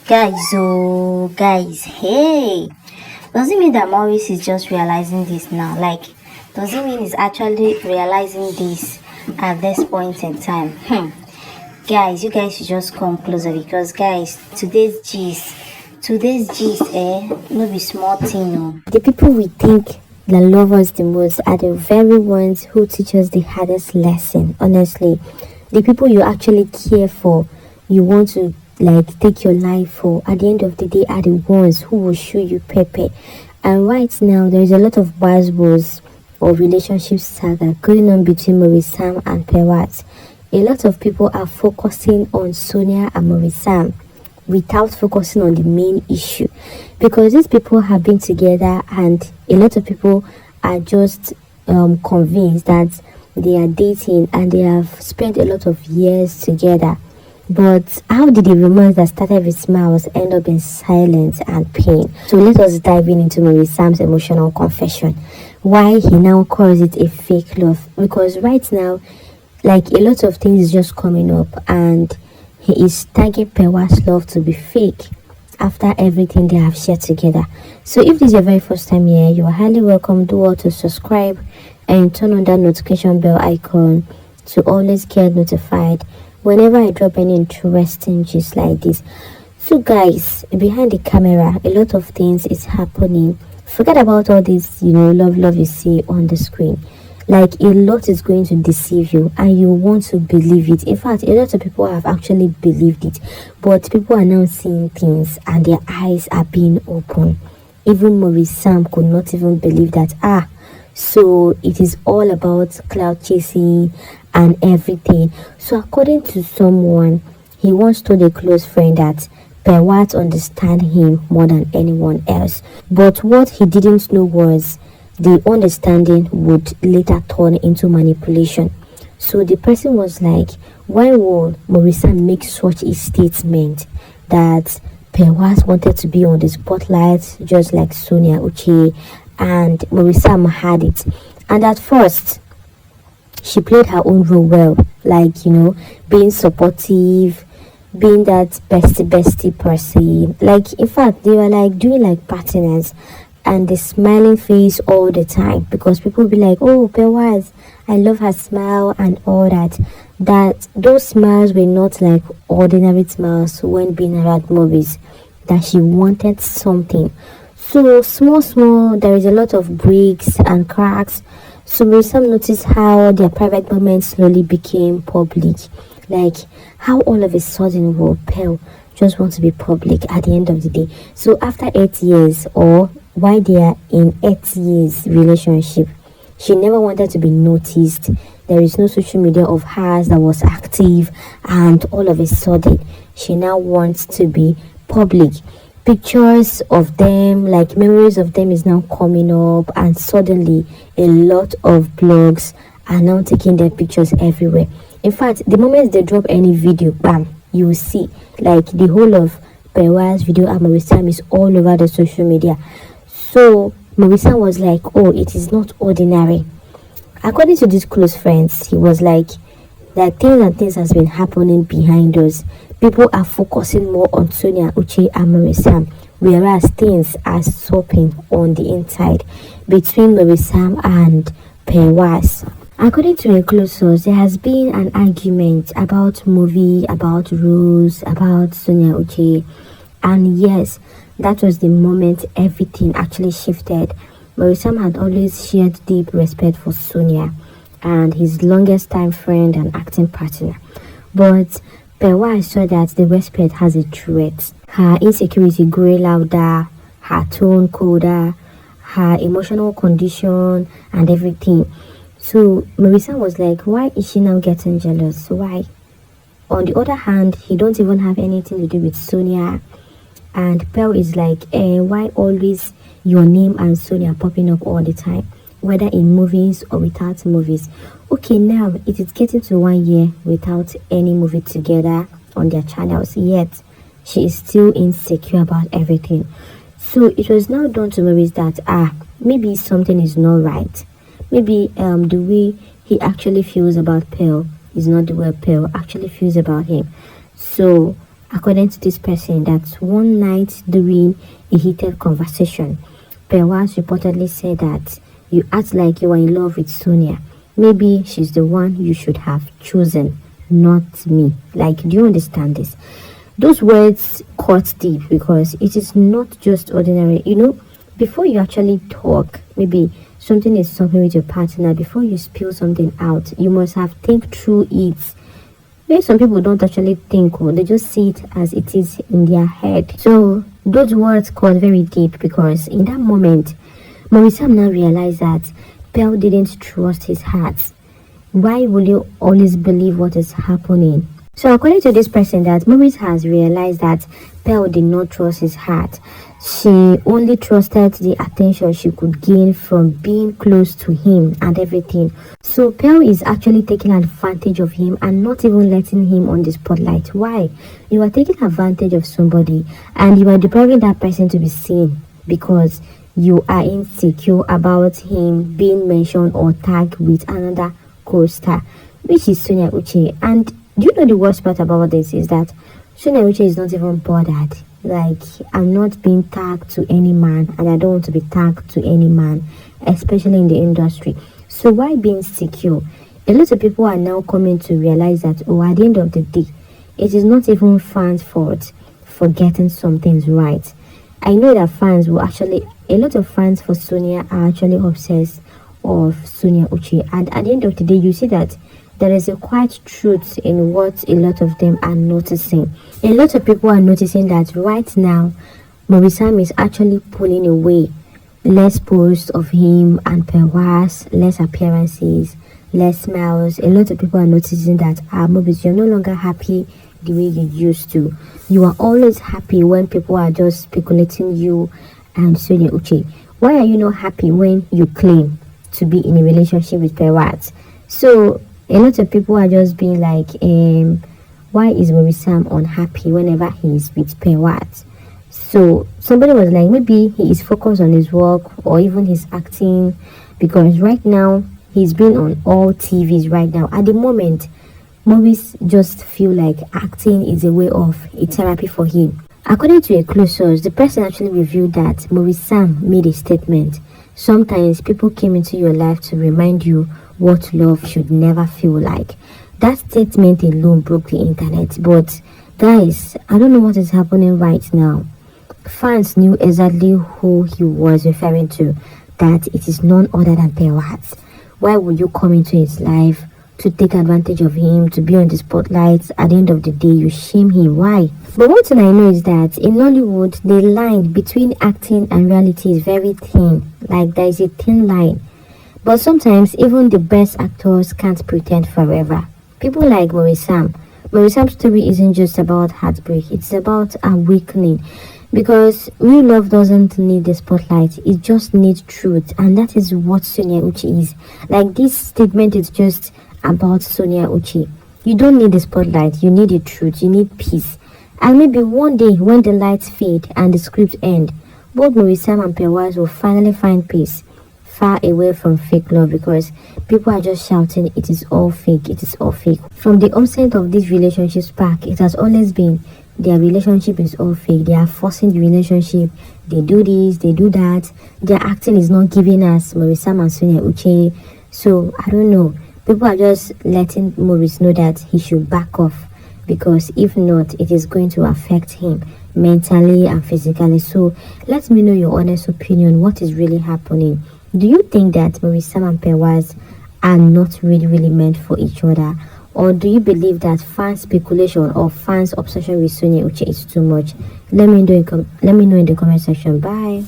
Guys, hey, does it mean that Maurice is just realizing this now? Like, does it mean he's actually realizing this at this point in time? Guys, you guys should just come closer because, guys, today's gist, no be small thing, no. The people we think that love us the most are the very ones who teach us the hardest lesson. Honestly, the people you actually care for, you want to like take your life for, at the end of the day are the ones who will show you pepper. And right now there is a lot of buzzwords or relationship saga going on between Maurice Sam and Pewat. A lot of people are focusing on Sonia and Maurice Sam without focusing on the main issue, because these people have been together and a lot of people are just convinced that they are dating and they have spent a lot of years together. But how did the romance that started with smiles end up in silence and pain? So let us dive into Maurice Sam's emotional confession. Why he now calls it a fake love. Because right now, like, a lot of things is just coming up and he is tagging Pewat's love to be fake after everything they have shared together. So if this is your very first time here, you are highly welcome. Do all to subscribe and turn on that notification bell icon to always get notified whenever I drop any interesting gist like this. So guys, behind the camera, a lot of things is happening. Forget about all this, love you see on the screen. Like, a lot is going to deceive you and you want to believe it. In fact, a lot of people have actually believed it, but people are now seeing things and their eyes are being open. Even Maurice Sam could not even believe that. So it is all about cloud chasing and everything. So according to someone, he once told a close friend that Pewat understand him more than anyone else. But what he didn't know was the understanding would later turn into manipulation. So the person was like, why would Maurice make such a statement that Pewat wanted to be on the spotlight just like Sonia Uche, and Maurice had it. And at first, she played her own role well, like, being supportive, being that bestie person. Like, in fact, they were like doing like partners and the smiling face all the time, because people be like, oh, Pewat, I love her smile and all that. That those smiles were not like ordinary smiles when being around movies, that she wanted something. So small, there is a lot of breaks and cracks. So Maurice noticed how their private moments slowly became public. Like, how all of a sudden will Pearl just want to be public at the end of the day. So after 8 years, or while they are in 8 years relationship, she never wanted to be noticed. There is no social media of hers that was active, and all of a sudden she now wants to be public. Pictures of them, like memories of them, is now coming up, and suddenly a lot of blogs are now taking their pictures everywhere. In fact, the moment they drop any video, bam, you will see like the whole of Pewat's video and Maurice is all over the social media. So Maurice was like, oh, it is not ordinary. According to these close friends, he was like, that things has been happening behind us. People are focusing more on Sonia Uche and Maurice, whereas things are stopping on the inside between Maurice and Pewat. According to a close source, there has been an argument about movie, about rules, about Sonia Uche, and yes, that was the moment everything actually shifted. Maurice had always shared deep respect for Sonia and his longest time friend and acting partner. But Pewat saw that the respect has a threat. Her insecurity grew louder, her tone colder, her emotional condition and everything. So Maurice was like, why is she now getting jealous? Why? On the other hand, he don't even have anything to do with Sonia. And Pearl is like, why always your name and Sonia popping up all the time, whether in movies or without movies? Okay, now it is getting to 1 year without any movie together on their channels, yet she is still insecure about everything. So it was now done to Maurice that maybe something is not right. Maybe the way he actually feels about Pearl is not the way Pearl actually feels about him. So according to this person, that one night during a heated conversation, Perwas reportedly said that you act like you are in love with Sonia. Maybe she's the one you should have chosen, not me. Like, do you understand this? Those words cut deep because it is not just ordinary. Before you actually talk, maybe something is something with your partner, before you spill something out, you must have think through it. Where some people don't actually think, or they just see it as it is in their head. So those words cut very deep because in that moment, Maurice now realized that Pearl didn't trust his heart. Why will you always believe what is happening? So according to this person, that Maurice has realized that Pearl did not trust his heart. She only trusted the attention she could gain from being close to him and everything. So Pearl is actually taking advantage of him and not even letting him on the spotlight. Why? You are taking advantage of somebody and you are depriving that person to be seen because you are insecure about him being mentioned or tagged with another co-star, which is Sonia Uche. And do you know the worst part about this is that Sonia Uche is not even bothered. Like, I'm not being tagged to any man and I don't want to be tagged to any man, especially in the industry. So why being secure? A lot of people are now coming to realize that, at the end of the day, it is not even fans' fault for getting some things right. I know that a lot of fans for Sonia are actually obsessed of Sonia Uche. And at the end of the day, you see that there is a quite truth in what a lot of them are noticing. A lot of people are noticing that right now, Maurice is actually pulling away. Less posts of him and Perwas, less appearances, less smiles. A lot of people are noticing that, Maurice, you're no longer happy the way you used to. You are always happy when people are just speculating you and Sonia Uche. Why are you not happy when you claim to be in a relationship with Perwas? So a lot of people are just being like, why is Maurice unhappy whenever he is with Perwas? So somebody was like, maybe he is focused on his work or even his acting, because right now he's been on all TVs right now. At the moment, Maurice just feel like acting is a way of a therapy for him. According to a close source, the person actually revealed that Maurice made a statement. Sometimes people came into your life to remind you what love should never feel like. That statement alone broke the internet. But guys, I don't know what is happening right now. Fans knew exactly who he was referring to, that it is none other than Perwas. Why would you come into his life to take advantage of him, to be on the spotlight? At the end of the day, you shame him. Why? But one thing I know is that in Nollywood, the line between acting and reality is very thin. Like, there is a thin line. But sometimes even the best actors can't pretend forever. People like Maurice Sam's story isn't just about heartbreak, it's about awakening. Because real love doesn't need the spotlight, it just needs truth. And that is what Sonia Uche is. Like, this statement is just about Sonia Uche. You don't need the spotlight, you need the truth, you need peace. And maybe one day when the lights fade and the script end, both Maurice and Perwas will finally find peace, far away from fake love, because people are just shouting it is all fake, it is all fake. From the onset of this relationship spark, it has always been their relationship is all fake. They are forcing the relationship, they do this, they do that, their acting is not giving us Maurice and Sonia Uche. So I don't know, people are just letting Maurice know that he should back off, because if not, it is going to affect him mentally and physically. So let me know your honest opinion. What is really happening? Do you think that Maurice and Perwas are not really meant for each other? Or do you believe that fan speculation or fans' obsession with Sonia Uche is too much? Let me know in the comment section. Bye.